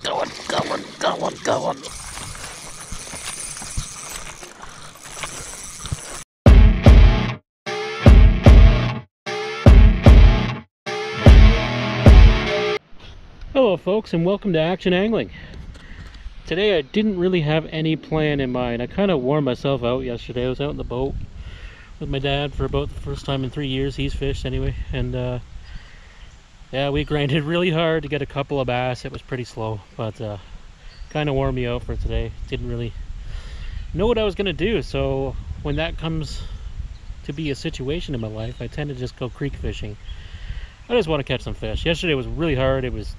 Going, going, going, going. Hello folks, and welcome to Action Angling. Today I didn't really have any plan in mind. I kind of wore myself out yesterday. I was out in the boat with my dad for about the first time in 3 years. He's fished anyway, and yeah, we grinded really hard to get a couple of bass. It was pretty slow, but kind of wore me out for today. Didn't really know what I was gonna do, so when that comes to be a situation in my life, I tend to just go creek fishing. I just want to catch some fish. Yesterday was really hard. It was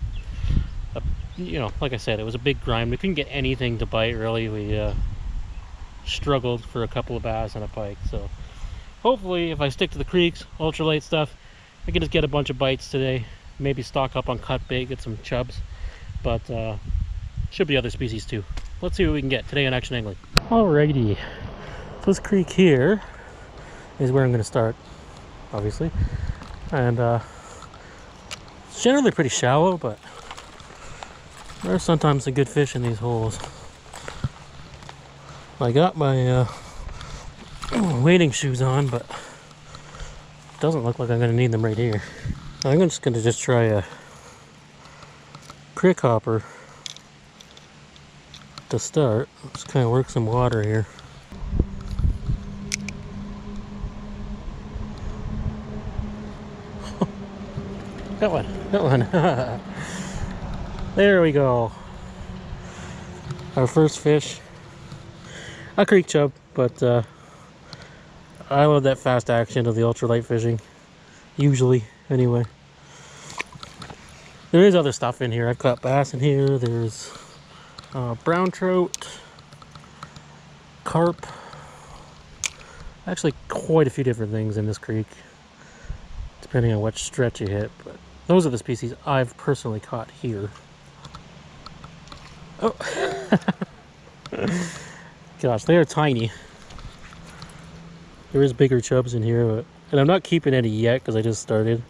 like I said, it was a big grind. We couldn't get anything to bite really. We struggled for a couple of bass and a pike. So hopefully if I stick to the creeks, ultralight stuff, I can just get a bunch of bites today. Maybe stock up on cut bait, get some chubs, but should be other species too. Let's see what we can get today on Action Angling. Alrighty, so this creek here is where I'm going to start, obviously, and it's generally pretty shallow, but there's sometimes some good fish in these holes. I got my wading shoes on, but it doesn't look like I'm going to need them right here. I'm just going to try a crick hopper to start. Just kind of work some water here. That one. There we go. Our first fish. A creek chub, but I love that fast action of the ultralight fishing. Usually, anyway. There is other stuff in here. I've caught bass in here. There's brown trout, carp. Actually, quite a few different things in this creek, depending on which stretch you hit. But those are the species I've personally caught here. Oh, gosh, they are tiny. There is bigger chubs in here, and I'm not keeping any yet because I just started.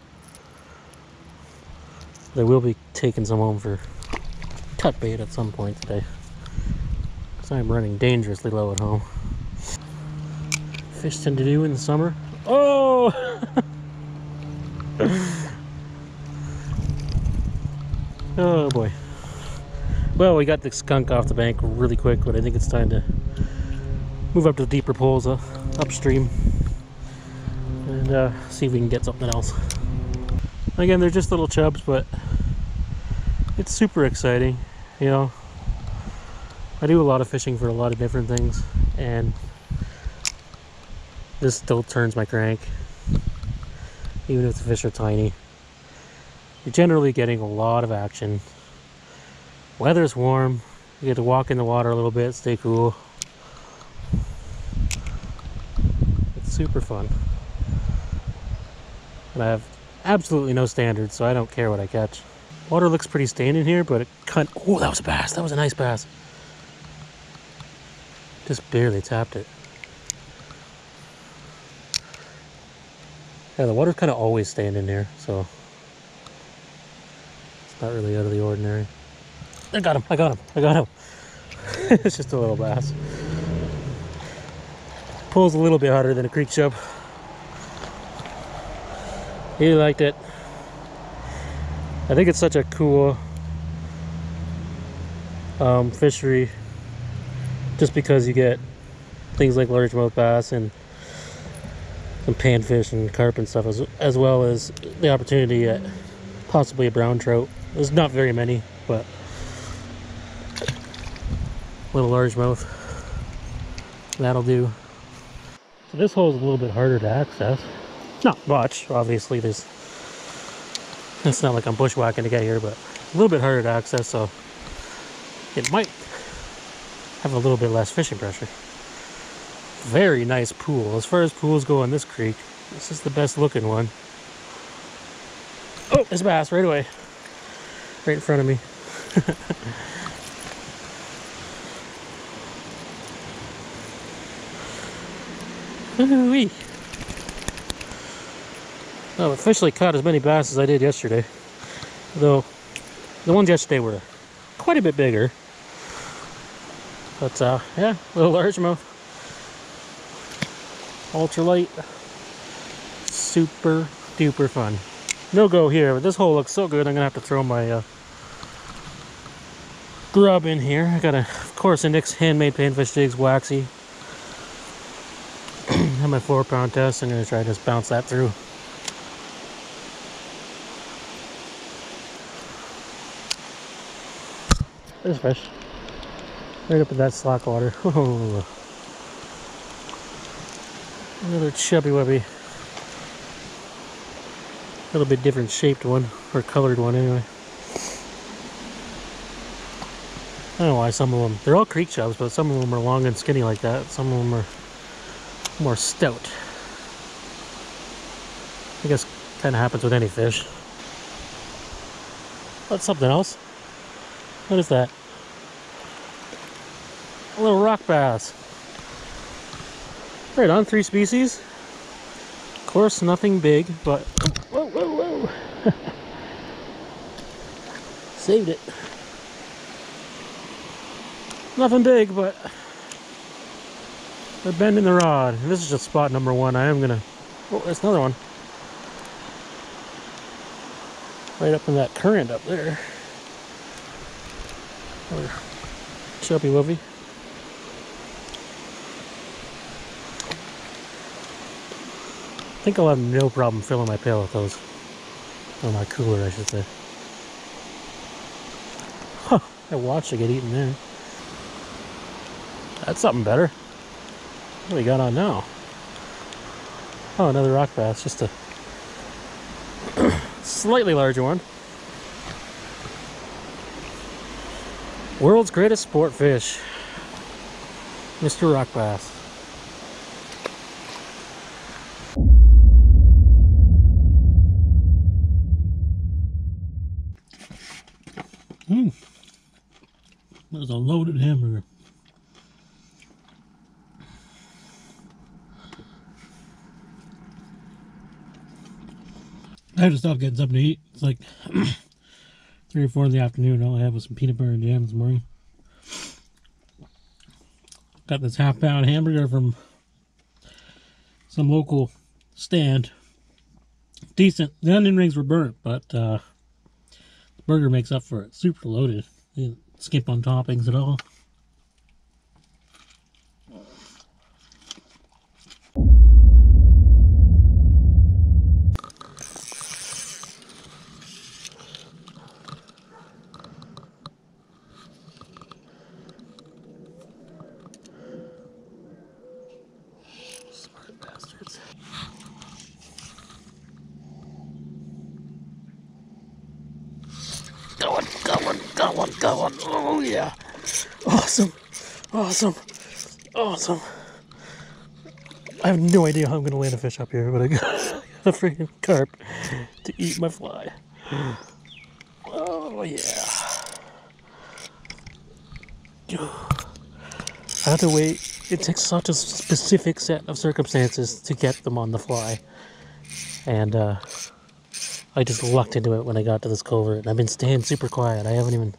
I will be taking some home for cut bait at some point today, because I'm running dangerously low at home. Fish tend to do in the summer. Oh! Oh boy. Well, we got the skunk off the bank really quick, but I think it's time to move up to the deeper pools upstream and see if we can get something else. Again, they're just little chubs, but it's super exciting. You know, I do a lot of fishing for a lot of different things, and this still turns my crank, even if the fish are tiny. You're generally getting a lot of action. Weather's warm, you get to walk in the water a little bit, stay cool. It's super fun. And I have absolutely no standards, so I don't care what I catch. Water looks pretty stained in here, but it oh, that was a bass. That was a nice bass. Just barely tapped it. Yeah, the water's kind of always staying in here, so it's not really out of the ordinary. I got him, I got him, I got him. It's just a little bass. Pulls a little bit harder than a creek chub. He liked it. I think it's such a cool fishery, just because you get things like largemouth bass and some panfish and carp and stuff, as well as the opportunity at possibly a brown trout. There's not very many, but little largemouth, that'll do. So this hole is a little bit harder to access. Not much, obviously. It's not like I'm bushwhacking to get here, but a little bit harder to access, so it might have a little bit less fishing pressure. Very nice pool. As far as pools go on this creek, this is the best looking one. Oh, there's a bass right away, right in front of me. Ooh-wee. I've officially caught as many bass as I did yesterday, though the ones yesterday were quite a bit bigger. But yeah, little largemouth. Ultralight. Super duper fun. No go here, but this hole looks so good I'm gonna have to throw my grub in here. I got of course, a NYX handmade panfish jigs, waxy. Have my 4-pound test. I'm gonna try to just bounce that through. There's a fish. Right up in that slack water. Oh. Another chubby wubby. A little bit different shaped one, or colored one anyway. I don't know why some of them, they're all creek chubs, but some of them are long and skinny like that. Some of them are more stout. I guess kind of happens with any fish. That's something else. What is that? A little rock bass. Right on, 3 species. Of course, nothing big, but whoa, whoa, whoa. Saved it. Nothing big, but they're bending the rod. And this is just spot number 1. I am gonna. Oh, there's another one. Right up in that current up there. Or chubby wubby. I think I'll have no problem filling my pail with those. Or my cooler, I should say. Huh, I watched it get eaten there. That's something better. What do we got on now? Oh, another rock bass. Just a slightly larger one. World's greatest sport fish. Mr. Rock Bass. That was a loaded hamburger. I had to stop getting something to eat. It's like 3 or 4 in the afternoon. All I had was some peanut butter and jam this morning. Got this half-pound hamburger from some local stand. Decent. The onion rings were burnt, but the burger makes up for it. Super loaded. Didn't skip on toppings at all. Got one. Oh yeah. Awesome. Awesome. Awesome. I have no idea how I'm going to land a fish up here, but I got a freaking carp to eat my fly. Oh yeah. I have to wait. It takes such a specific set of circumstances to get them on the fly. And I just lucked into it when I got to this culvert. And I've been staying super quiet. I haven't even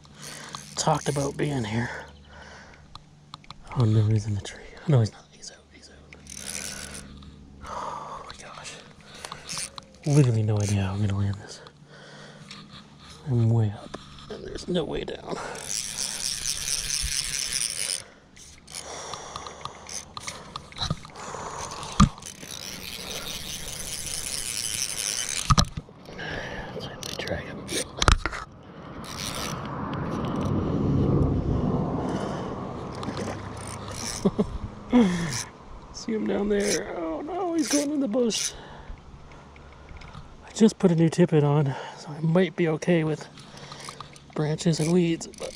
talked about being here. Oh no, he's in the tree. No, he's not. He's out. He's out. Oh my gosh. Literally no idea how I'm gonna land this. I'm way up, and there's no way down. Drag him a bit. See him down there. Oh no, he's going in the bush. I just put a new tippet on, so I might be okay with branches and weeds, but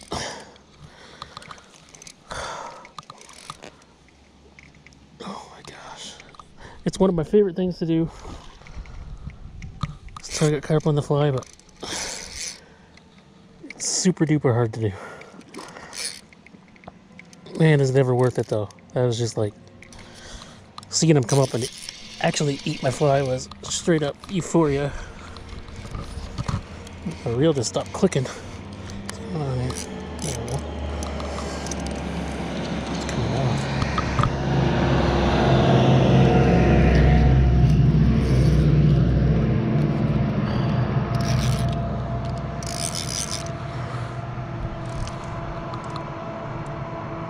oh my gosh. It's one of my favorite things to do. Let's try to get carp on the fly, but it's super duper hard to do. Man, is it ever worth it though. That was just like, seeing him come up and actually eat my fly was straight up euphoria. My reel just stopped clicking. What's going on here?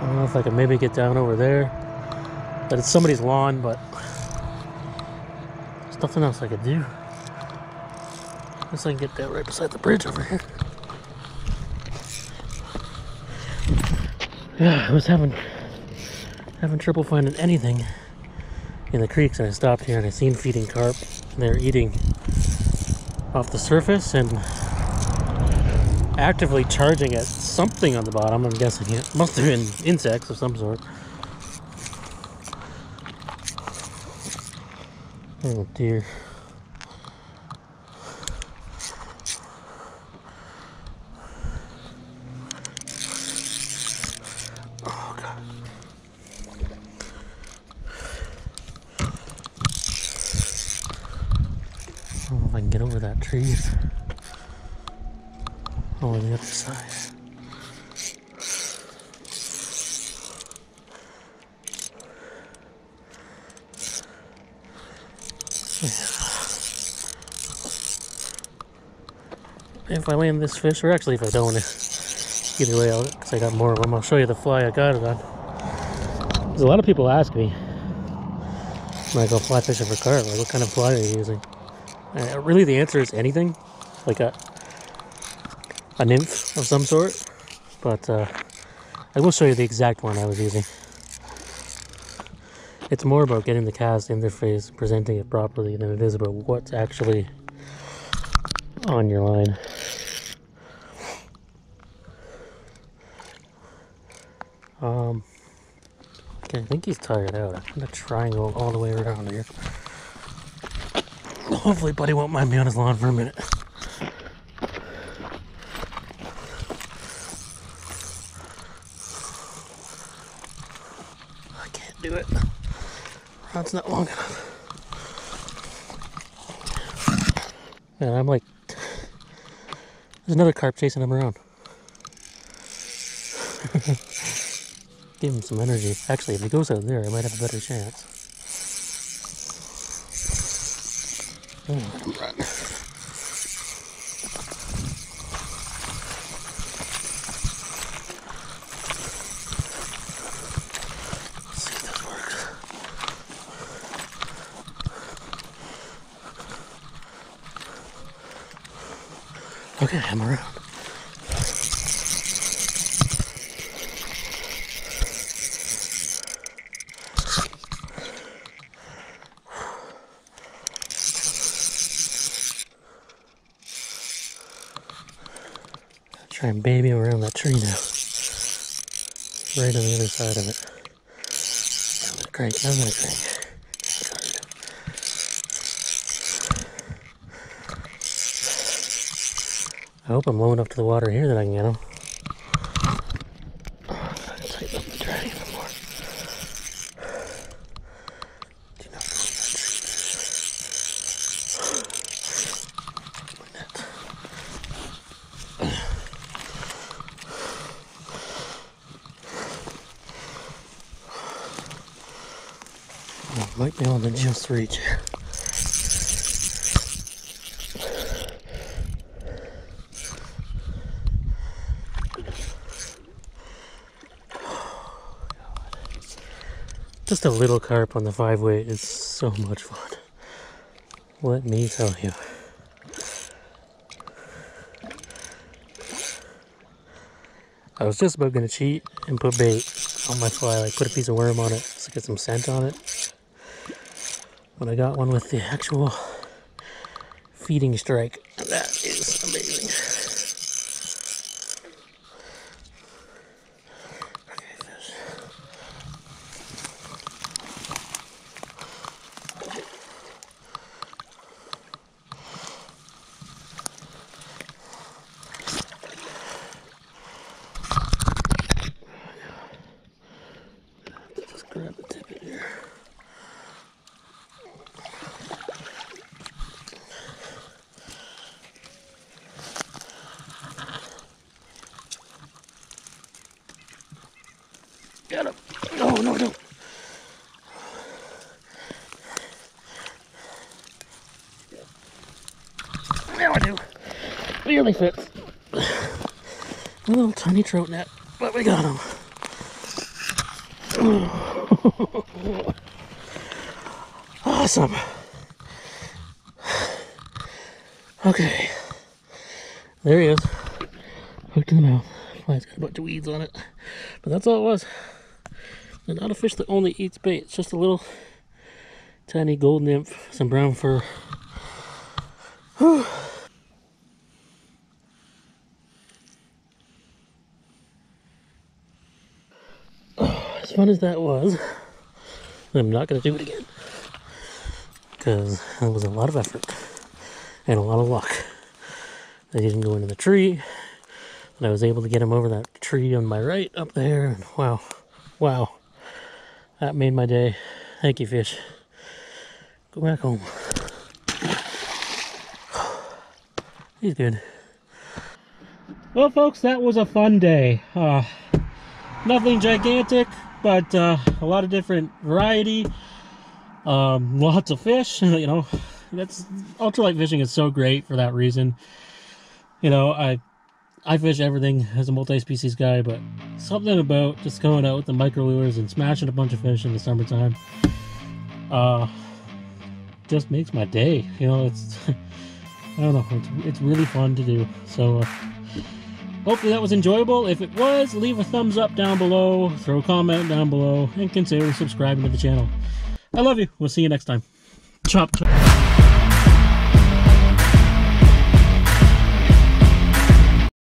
don't know if I can maybe get down over there. But it's somebody's lawn, but there's nothing else I could do. Unless I can get that right beside the bridge over here. Yeah, I was having trouble finding anything in the creeks, and I stopped here and I seen feeding carp, and they're eating off the surface and actively charging at something on the bottom. I'm guessing it must have been insects of some sort. Oh dear. Oh god. I don't know if I can get over that tree. Oh, on the other side. If I land this fish, or actually if I don't, either way, because I got more of them, I'll show you the fly I got it on. There's a lot of people ask me when I go fly fishing for carp, like, what kind of fly are you using? Really, the answer is anything, like a nymph of some sort, but I will show you the exact one I was using. It's more about getting the cast interface, presenting it properly, than it is about what's actually on your line. Okay, I think he's tired out. I'm gonna try and go all the way around here. Hopefully Buddy won't mind me on his lawn for a minute. I can't do it. Rod's not long enough. And I'm like, there's another carp chasing him around. Give him some energy. Actually, if he goes out there, I might have a better chance. Oh, let him run. Let's see if this works. Okay, I'm around. Try and baby him around that tree now. Right on the other side of it. I'm gonna crank. I hope I'm low enough to the water here that I can get him. Oh, I'm gonna tighten up the drag even more. Do not go in that tree. My net. Might be able to just reach here. Just a little carp on the 5-weight is so much fun. Let me tell you. I was just about gonna cheat and put bait on my fly, like put a piece of worm on it to get some scent on it. But I got one with the actual feeding strike. That is amazing. Okay, fish. Just grab the tippet here. Got him. No, no, no. Now I do. Barely fits. A little tiny trout net, but we got him. Awesome. Okay. There he is. Hooked in the mouth. Fly's got a bunch of weeds on it. But that's all it was. And not a fish that only eats bait. It's just a little tiny gold nymph, some brown fur. Whew. Oh, as fun as that was, I'm not going to do it again. Because it was a lot of effort and a lot of luck. I didn't go into the tree, and I was able to get him over that tree on my right up there. And wow, wow, that made my day. Thank you, fish. Go back home. He's good. Well, folks, that was a fun day. Nothing gigantic, but a lot of different variety. Lots of fish. You know, that's ultralight fishing is so great for that reason. You know, I fish everything as a multi-species guy, but something about just going out with the micro lures and smashing a bunch of fish in the summertime just makes my day. You know, it's I don't know, it's really fun to do. So hopefully that was enjoyable. If it was, leave a thumbs up down below, throw a comment down below, and consider subscribing to the channel. I love you. We'll see you next time. Chop, chop.